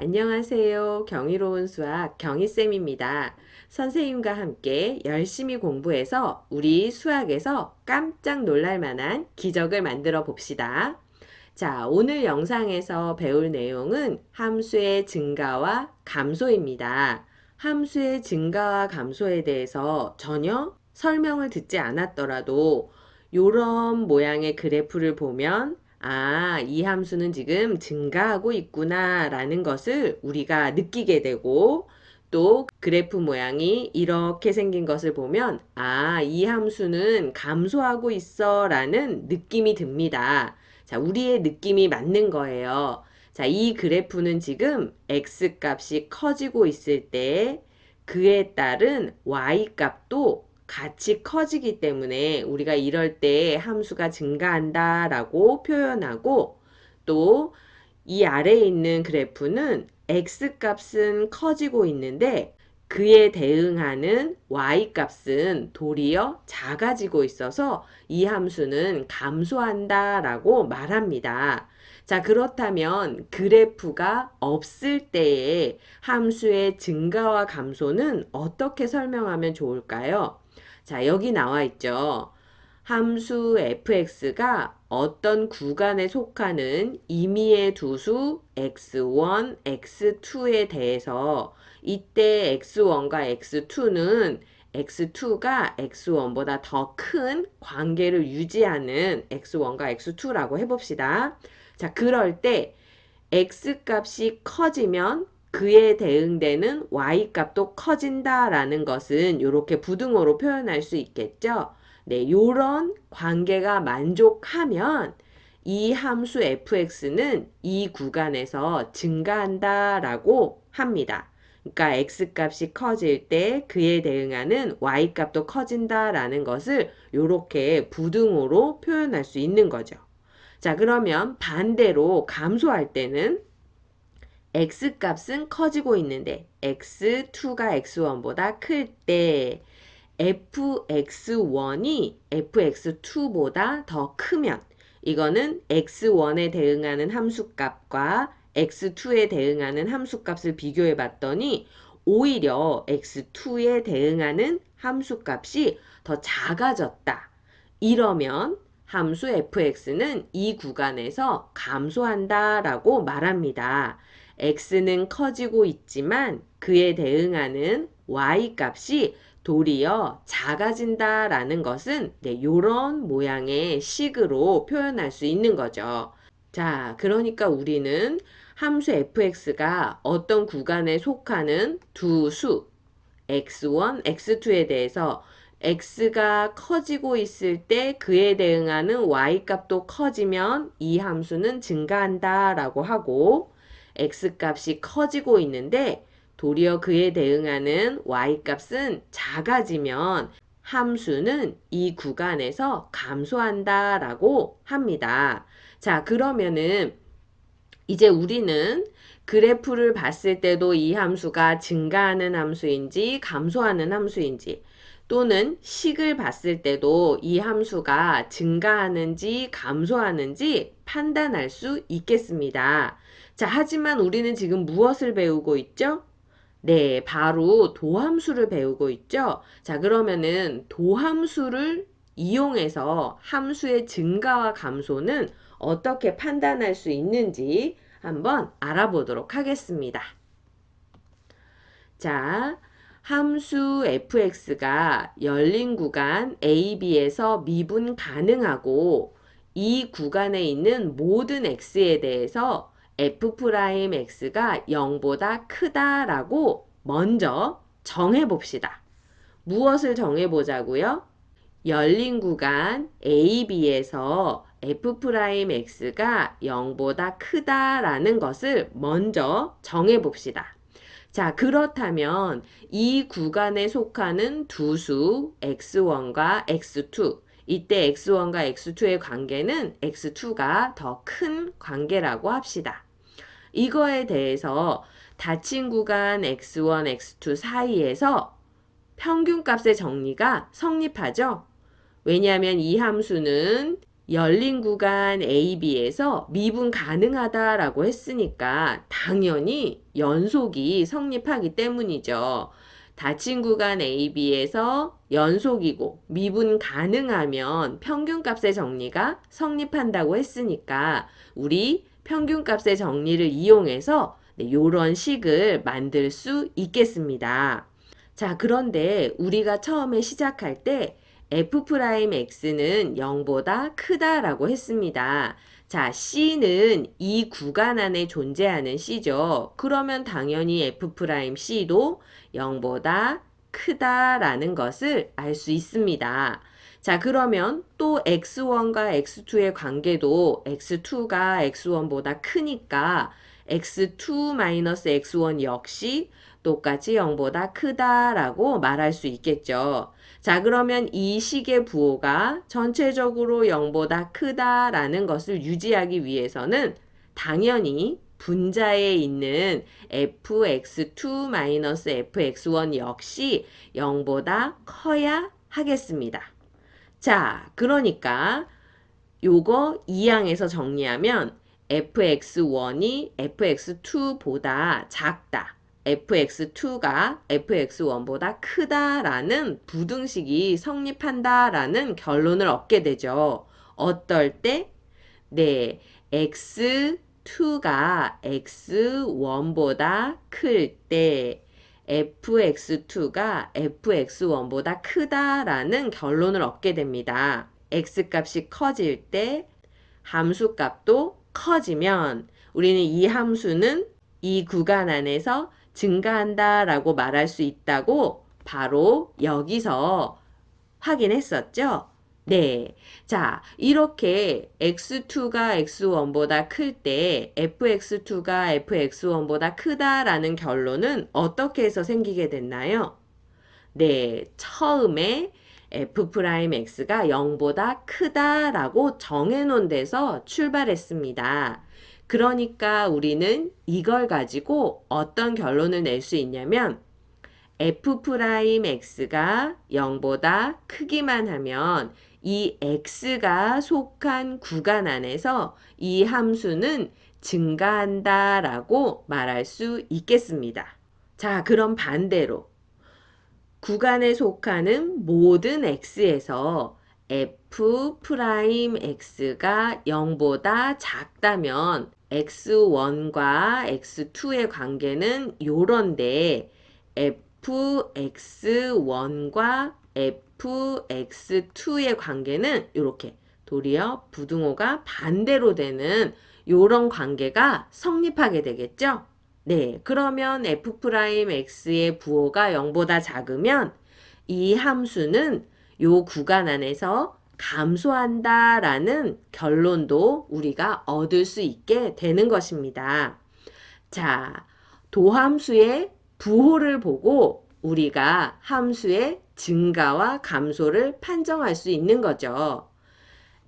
안녕하세요. 경이로운 수학 경희쌤입니다. 선생님과 함께 열심히 공부해서 우리 수학에서 깜짝 놀랄 만한 기적을 만들어 봅시다. 자, 오늘 영상에서 배울 내용은 함수의 증가와 감소입니다. 함수의 증가와 감소에 대해서 전혀 설명을 듣지 않았더라도 이런 모양의 그래프를 보면 이 함수는 지금 증가하고 있구나 라는 것을 우리가 느끼게 되고 또 그래프 모양이 이렇게 생긴 것을 보면 이 함수는 감소하고 있어 라는 느낌이 듭니다. 자, 우리의 느낌이 맞는 거예요. 자, 이 그래프는 지금 x 값이 커지고 있을 때 그에 따른 y 값도 같이 커지기 때문에 우리가 이럴 때 함수가 증가한다 라고 표현하고 또 이 아래에 있는 그래프는 x값은 커지고 있는데 그에 대응하는 y값은 도리어 작아지고 있어서 이 함수는 감소한다 라고 말합니다. 자, 그렇다면 그래프가 없을 때의 함수의 증가와 감소는 어떻게 설명하면 좋을까요? 자, 여기 나와 있죠. 함수 fx가 어떤 구간에 속하는 임의의 두수 x1, x2에 대해서 이때 x1과 x2는 x2가 x1보다 더 큰 관계를 유지하는 x1과 x2라고 해봅시다. 자, 그럴 때 x값이 커지면 그에 대응되는 y값도 커진다라는 것은 이렇게 부등호로 표현할 수 있겠죠. 네, 요런 관계가 만족하면 이 함수 fx는 이 구간에서 증가한다라고 합니다. 그러니까 x값이 커질 때 그에 대응하는 y값도 커진다라는 것을 이렇게 부등호로 표현할 수 있는 거죠. 자, 그러면 반대로 감소할 때는 x값은 커지고 있는데 x2가 x1보다 클 때 fx1이 fx2보다 더 크면 이거는 x1에 대응하는 함수값과 x2에 대응하는 함수값을 비교해 봤더니 오히려 x2에 대응하는 함수값이 더 작아졌다. 이러면 함수 fx는 이 구간에서 감소한다라고 말합니다. x는 커지고 있지만 그에 대응하는 y 값이 도리어 작아진다라는 것은 이런 모양의 식으로 표현할 수 있는 거죠. 자, 그러니까 우리는 함수 fx가 어떤 구간에 속하는 두 수, x1, x2에 대해서 x가 커지고 있을 때 그에 대응하는 y값도 커지면 이 함수는 증가한다 라고 하고 x값이 커지고 있는데 도리어 그에 대응하는 y값은 작아지면 함수는 이 구간에서 감소한다 라고 합니다. 자, 그러면은 이제 우리는 그래프를 봤을 때도 이 함수가 증가하는 함수인지 감소하는 함수인지 또는 식을 봤을 때도 이 함수가 증가하는지 감소하는지 판단할 수 있겠습니다. 자, 하지만 우리는 지금 무엇을 배우고 있죠? 네, 바로 도함수를 배우고 있죠. 자, 그러면은 도함수를 이용해서 함수의 증가와 감소는 어떻게 판단할 수 있는지 한번 알아보도록 하겠습니다. 자, 함수 fx가 열린 구간 AB에서 미분 가능하고 이 구간에 있는 모든 x에 대해서 f'x가 0보다 크다라고 먼저 정해봅시다. 무엇을 정해보자고요? 열린 구간 AB에서 f'x가 0보다 크다라는 것을 먼저 정해봅시다. 자, 그렇다면 이 구간에 속하는 두 수 x1과 x2 이때 x1과 x2의 관계는 x2가 더 큰 관계라고 합시다. 이거에 대해서 닫힌 구간 x1, x2 사이에서 평균값의 정리가 성립하죠. 왜냐하면 이 함수는 열린 구간 AB에서 미분 가능하다라고 했으니까 당연히 연속이 성립하기 때문이죠. 닫힌 구간 AB에서 연속이고 미분 가능하면 평균값의 정리가 성립한다고 했으니까 우리 평균값의 정리를 이용해서 이런 식을 만들 수 있겠습니다. 자, 그런데 우리가 처음에 시작할 때 f'x는 0보다 크다라고 했습니다. 자, C는 이 구간 안에 존재하는 C죠. 그러면 당연히 f'C도 0보다 크다라는 것을 알 수 있습니다. 자, 그러면 또 x1과 x2의 관계도 x2가 x1보다 크니까 x2-x1 역시 똑같이 0보다 크다라고 말할 수 있겠죠. 자, 그러면 이 식의 부호가 전체적으로 0보다 크다라는 것을 유지하기 위해서는 당연히 분자에 있는 fx2-fx1 역시 0보다 커야 하겠습니다. 자, 그러니까 요거 2항에서 정리하면 fx1이 fx2보다 작다. fx2가 fx1보다 크다라는 부등식이 성립한다라는 결론을 얻게 되죠. 어떨 때? 네, x2가 x1보다 클 때 fx2가 fx1보다 크다라는 결론을 얻게 됩니다. x값이 커질 때 함수 값도 커지면 우리는 이 함수는 이 구간 안에서 증가한다라고 말할 수 있다고 바로 여기서 확인했었죠? 네. 자, 이렇게 x2가 x1보다 클 때 fx2가 fx1보다 크다라는 결론은 어떻게 해서 생기게 됐나요? 네, 처음에 f'x가 0보다 크다라고 정해놓은 데서 출발했습니다. 그러니까 우리는 이걸 가지고 어떤 결론을 낼 수 있냐면 f'x가 0보다 크기만 하면 이 x가 속한 구간 안에서 이 함수는 증가한다라고 말할 수 있겠습니다. 자, 그럼 반대로 구간에 속하는 모든 x에서 f'x가 0보다 작다면 x1과 x2의 관계는 요런데 fx1과 fx2의 관계는 이렇게 도리어 부등호가 반대로 되는 요런 관계가 성립하게 되겠죠? 네, 그러면 f'x의 부호가 0보다 작으면 이 함수는 요 구간 안에서 감소한다라는 결론도 우리가 얻을 수 있게 되는 것입니다. 자, 도함수의 부호를 보고 우리가 함수의 증가와 감소를 판정할 수 있는 거죠.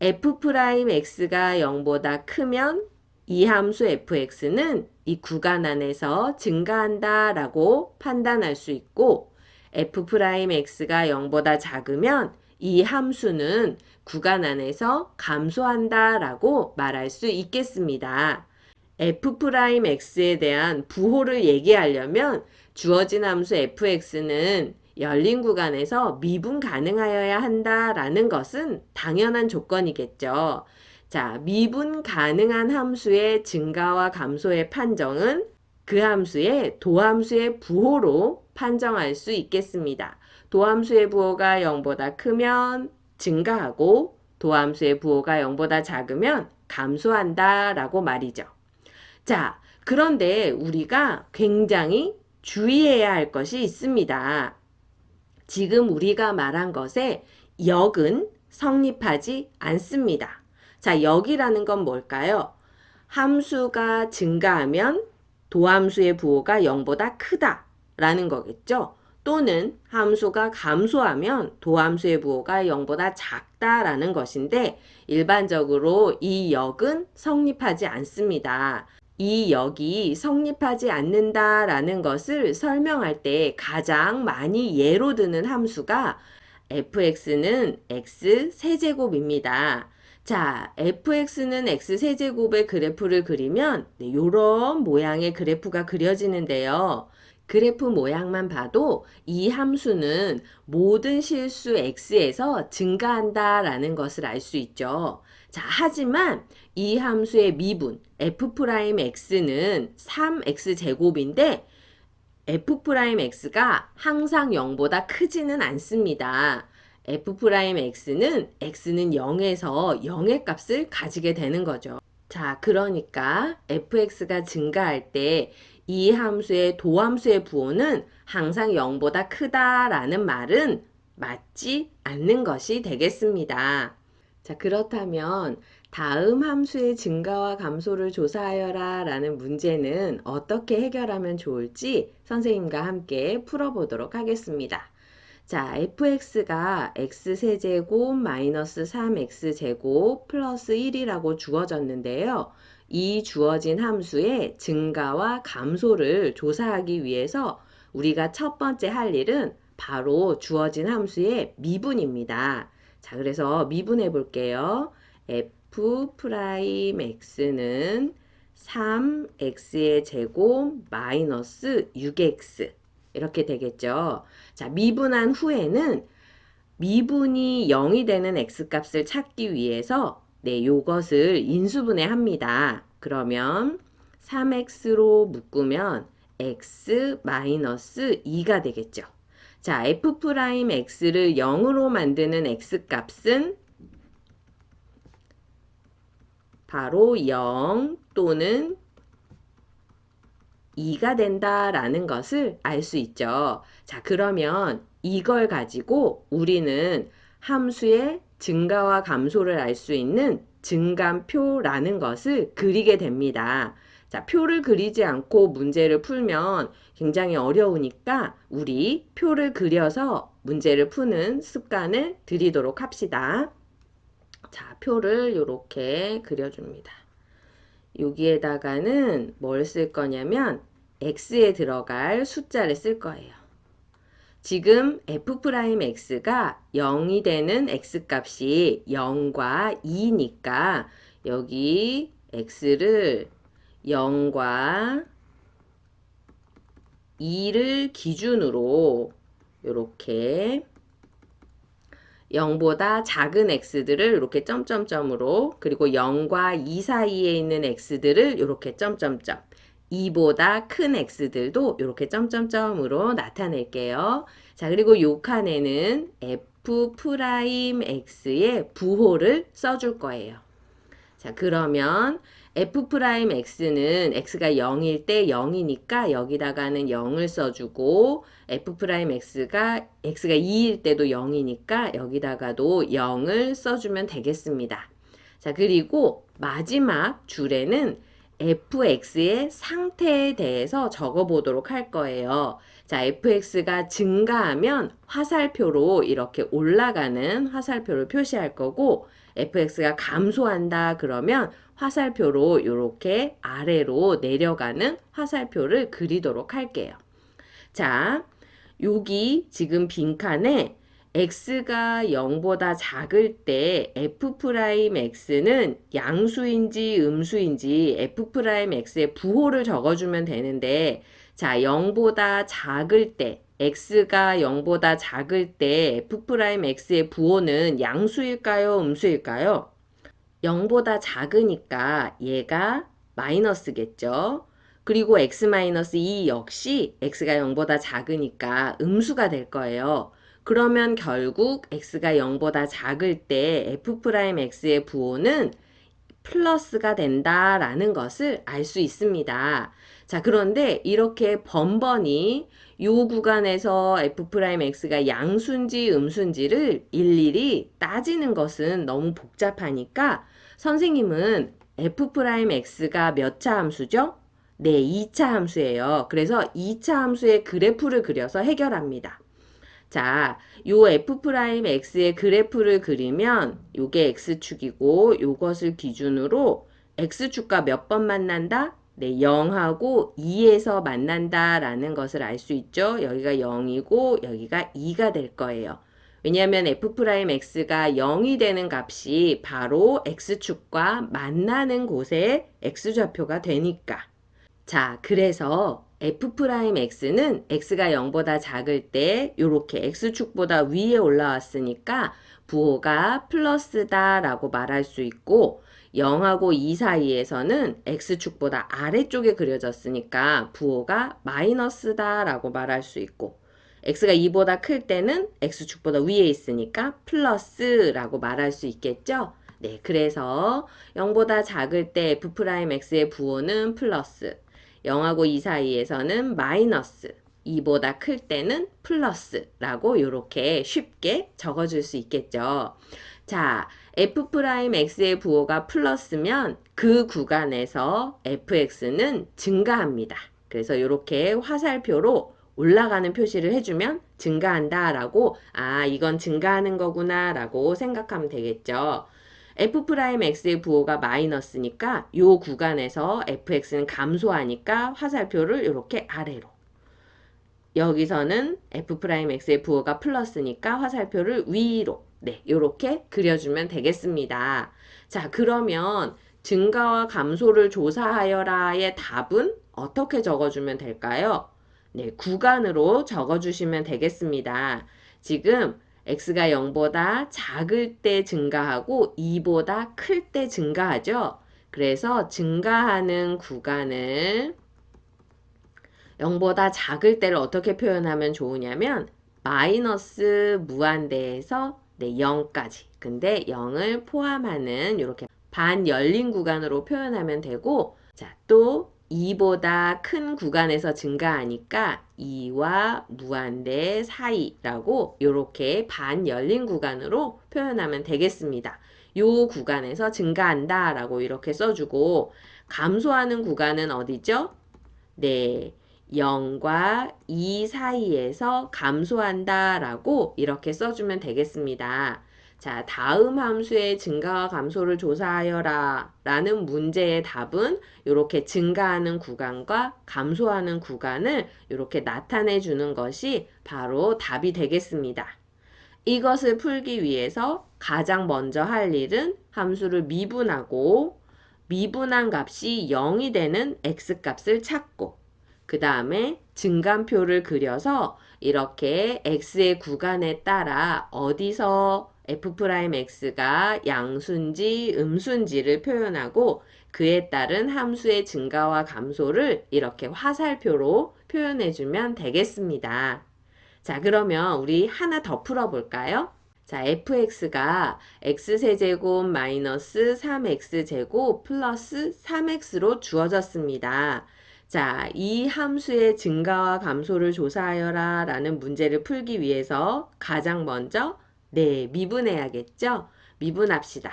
f'x가 0보다 크면 이 함수 fx는 이 구간 안에서 증가한다 라고 판단할 수 있고 f'x가 0보다 작으면 이 함수는 구간 안에서 감소한다 라고 말할 수 있겠습니다. f'x에 대한 부호를 얘기하려면 주어진 함수 fx는 열린 구간에서 미분 가능하여야 한다라는 것은 당연한 조건이겠죠. 자, 미분 가능한 함수의 증가와 감소의 판정은 그 함수의 도함수의 부호로 판정할 수 있겠습니다. 도함수의 부호가 0보다 크면 증가하고 도함수의 부호가 0보다 작으면 감소한다 라고 말이죠. 자, 그런데 우리가 굉장히 주의해야 할 것이 있습니다. 지금 우리가 말한 것에 역은 성립하지 않습니다. 자, 역이라는 건 뭘까요? 함수가 증가하면 도함수의 부호가 0보다 크다 라는 거겠죠. 또는 함수가 감소하면 도함수의 부호가 0보다 작다라는 것인데 일반적으로 이 역은 성립하지 않습니다. 이 역이 성립하지 않는다라는 것을 설명할 때 가장 많이 예로 드는 함수가 fx는 x 세제곱입니다. 자, fx는 x세제곱의 그래프를 그리면 이런 모양의 그래프가 그려지는데요. 그래프 모양만 봐도 이 함수는 모든 실수 x에서 증가한다 라는 것을 알 수 있죠. 자, 하지만 이 함수의 미분 f'x는 3x제곱인데 f'x가 항상 0보다 크지는 않습니다. x는 0에서 0의 값을 가지게 되는 거죠. 자, 그러니까 fx가 증가할 때 이 함수의 도함수의 부호는 항상 0보다 크다라는 말은 맞지 않는 것이 되겠습니다. 자, 그렇다면 다음 함수의 증가와 감소를 조사하여라 라는 문제는 어떻게 해결하면 좋을지 선생님과 함께 풀어보도록 하겠습니다. 자, fx가 x세제곱 마이너스 3x제곱 플러스 1이라고 주어졌는데요. 이 주어진 함수의 증가와 감소를 조사하기 위해서 우리가 첫 번째 할 일은 바로 주어진 함수의 미분입니다. 자, 그래서 미분해 볼게요. f'x는 3x의 제곱 마이너스 6x 이렇게 되겠죠. 자, 미분한 후에는 미분이 0이 되는 x값을 찾기 위해서 요것을 인수분해합니다. 그러면 3x로 묶으면 x 마이너스 2가 되겠죠. 자, f'x를 0으로 만드는 x값은 바로 0 또는 2가 된다라는 것을 알 수 있죠. 자, 그러면 이걸 가지고 우리는 함수의 증가와 감소를 알 수 있는 증감표라는 것을 그리게 됩니다. 자, 표를 그리지 않고 문제를 풀면 굉장히 어려우니까 우리 표를 그려서 문제를 푸는 습관을 들이도록 합시다. 자, 표를 이렇게 그려줍니다. 여기에다가는 뭘 쓸 거냐면 x에 들어갈 숫자를 쓸 거예요. 지금 f'x가 0이 되는 x값이 0과 2니까 여기 x를 0과 2를 기준으로 이렇게 0보다 작은 x들을 이렇게 점점점으로 그리고 0과 2 사이에 있는 x들을 이렇게 점점점 2보다 큰 x들도 이렇게 점점점으로 나타낼게요. 자, 그리고 요 칸에는 f'x의 부호를 써줄 거예요. 자, 그러면 f'x는 x가 0일 때 0이니까 여기다가는 0을 써주고 f'x가 x가 2일 때도 0이니까 여기다가도 0을 써주면 되겠습니다. 자, 그리고 마지막 줄에는 fx의 상태에 대해서 적어보도록 할 거예요. 자, fx가 증가하면 화살표로 이렇게 올라가는 화살표를 표시할 거고 fx가 감소한다 그러면 화살표로 이렇게 아래로 내려가는 화살표를 그리도록 할게요. 자, 여기 지금 빈칸에 x가 0보다 작을 때 f'x는 양수인지 음수인지 f'x의 부호를 적어주면 되는데 자, 0보다 작을 때 x가 0보다 작을 때 f'x의 부호는 양수일까요? 음수일까요? 0보다 작으니까 얘가 마이너스겠죠. 그리고 x-2 역시 x가 0보다 작으니까 음수가 될 거예요. 그러면 결국 x가 0보다 작을 때 f'x의 부호는 플러스가 된다라는 것을 알 수 있습니다. 자, 그런데 이렇게 번번이 요 구간에서 f'x가 양수인지 음수인지를 일일이 따지는 것은 너무 복잡하니까 선생님은 f'x가 몇 차 함수죠? 네, 2차 함수예요. 그래서 2차 함수의 그래프를 그려서 해결합니다. 자, 요 f'x의 그래프를 그리면 요게 x축이고 요것을 기준으로 x축과 몇 번 만난다? 네, 0하고 2에서 만난다라는 것을 알 수 있죠. 여기가 0이고 여기가 2가 될 거예요. 왜냐하면 f'x가 0이 되는 값이 바로 x축과 만나는 곳에 x좌표가 되니까. 자, 그래서 f'x는 x가 0보다 작을 때 이렇게 x축보다 위에 올라왔으니까 부호가 플러스다 라고 말할 수 있고 0하고 2 사이에서는 x축보다 아래쪽에 그려졌으니까 부호가 마이너스다 라고 말할 수 있고 x가 2보다 클 때는 x축보다 위에 있으니까 플러스라고 말할 수 있겠죠? 네, 그래서 0보다 작을 때 f'x의 부호는 플러스, 0하고 2 사이에서는 마이너스, 2보다 클 때는 플러스라고 이렇게 쉽게 적어줄 수 있겠죠. 자, f'x의 부호가 플러스면 그 구간에서 fx는 증가합니다. 그래서 이렇게 화살표로 올라가는 표시를 해주면 증가한다 라고 이건 증가하는 거구나 라고 생각하면 되겠죠. f'x의 부호가 마이너스니까 이 구간에서 fx는 감소하니까 화살표를 이렇게 아래로 여기서는 f'x의 부호가 플러스니까 화살표를 위로 네, 이렇게 그려주면 되겠습니다. 자, 그러면 증가와 감소를 조사하여라의 답은 어떻게 적어주면 될까요? 네, 구간으로 적어주시면 되겠습니다. 지금 x가 0보다 작을 때 증가하고 2보다 클 때 증가하죠. 그래서 증가하는 구간을 0보다 작을 때를 어떻게 표현하면 좋으냐면 마이너스 무한대에서 네, 0까지. 근데 0을 포함하는 이렇게 반 열린 구간으로 표현하면 되고 자, 또 2보다 큰 구간에서 증가하니까 2와 무한대 사이라고 이렇게 반 열린 구간으로 표현하면 되겠습니다. 요 구간에서 증가한다 라고 이렇게 써주고 감소하는 구간은 어디죠? 네, 0과 2 사이에서 감소한다 라고 이렇게 써주면 되겠습니다. 자, 다음 함수의 증가와 감소를 조사하여라 라는 문제의 답은 이렇게 증가하는 구간과 감소하는 구간을 이렇게 나타내 주는 것이 바로 답이 되겠습니다. 이것을 풀기 위해서 가장 먼저 할 일은 함수를 미분하고 미분한 값이 0이 되는 x값을 찾고 그 다음에 증간표를 그려서 이렇게 x의 구간에 따라 어디서 f'x가 양수인지 음수인지를 표현하고 그에 따른 함수의 증가와 감소를 이렇게 화살표로 표현해주면 되겠습니다. 자, 그러면 우리 하나 더 풀어볼까요? 자, fx가 x세제곱 마이너스 3x제곱 플러스 3x로 주어졌습니다. 자, 이 함수의 증가와 감소를 조사하여라 라는 문제를 풀기 위해서 가장 먼저 네, 미분해야겠죠? 미분합시다.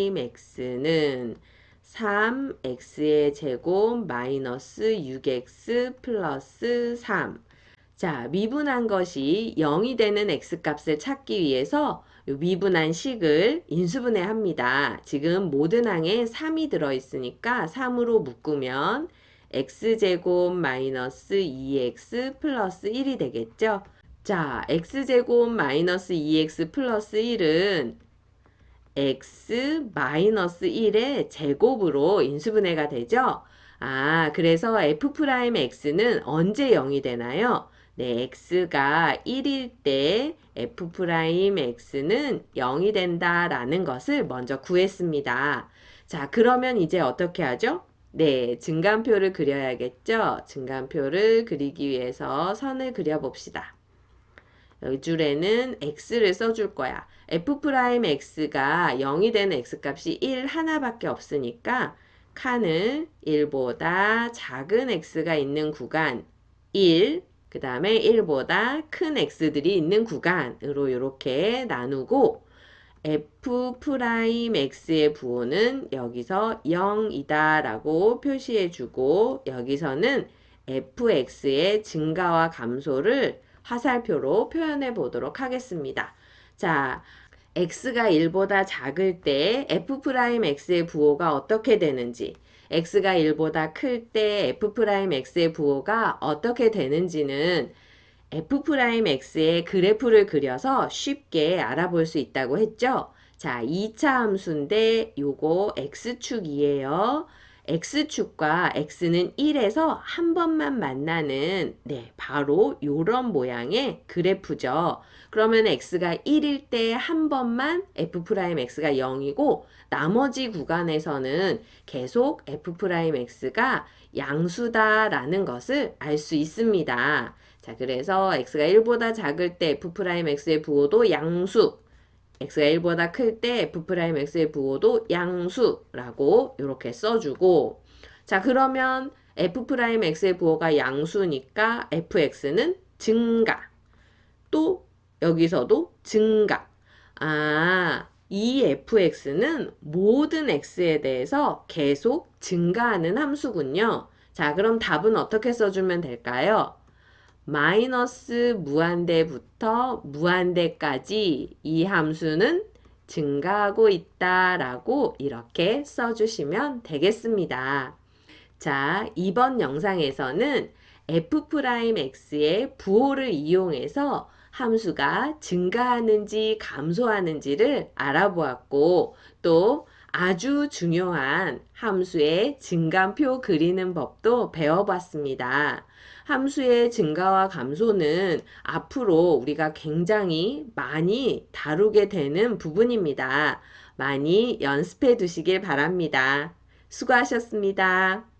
f'x는 3x의 제곱 마이너스 6x 플러스 3 자, 미분한 것이 0이 되는 x값을 찾기 위해서 미분한 식을 인수분해 합니다. 지금 모든 항에 3이 들어있으니까 3으로 묶으면 x제곱 마이너스 2x 플러스 1이 되겠죠? 자, x제곱 마이너스 2x 플러스 1은 x 마이너스 1의 제곱으로 인수분해가 되죠? 그래서 f'x는 언제 0이 되나요? 네, x가 1일 때 f'x는 0이 된다라는 것을 먼저 구했습니다. 자, 그러면 이제 어떻게 하죠? 네, 증간표를 그려야겠죠? 증간표를 그리기 위해서 선을 그려봅시다. 이 줄에는 x를 써줄 거야. f'x가 0이 되는 x값이 1 하나밖에 없으니까 칸을 1보다 작은 x가 있는 구간 1, 그 다음에 1보다 큰 x들이 있는 구간으로 이렇게 나누고 f'x의 부호는 여기서 0이다 라고 표시해주고 여기서는 fx의 증가와 감소를 화살표로 표현해 보도록 하겠습니다. 자, x가 1보다 작을 때 f'x의 부호가 어떻게 되는지 x가 1보다 클 때 f'x의 부호가 어떻게 되는지는 f'x의 그래프를 그려서 쉽게 알아볼 수 있다고 했죠. 자, 2차 함수인데 요거 x축이에요. x축과 x는 1에서 한 번만 만나는 바로 요런 모양의 그래프죠. 그러면 x가 1일 때 한 번만 f'x가 0이고 나머지 구간에서는 계속 f'x가 양수다라는 것을 알 수 있습니다. 자, 그래서 x가 1보다 작을 때 f'x의 부호도 양수, x가 1보다 클 때 f'x의 부호도 양수라고 이렇게 써주고, 자, 그러면 f'x의 부호가 양수니까 fx는 증가, 또 여기서도 증가. 아, 이 fx는 모든 x에 대해서 계속 증가하는 함수군요. 자, 그럼 답은 어떻게 써주면 될까요? 마이너스 무한대부터 무한대까지 이 함수는 증가하고 있다라고 이렇게 써주시면 되겠습니다. 자, 이번 영상에서는 f'x의 부호를 이용해서 함수가 증가하는지 감소하는지를 알아보았고, 또 아주 중요한 함수의 증감표 그리는 법도 배워봤습니다. 함수의 증가와 감소는 앞으로 우리가 굉장히 많이 다루게 되는 부분입니다. 많이 연습해 두시길 바랍니다. 수고하셨습니다.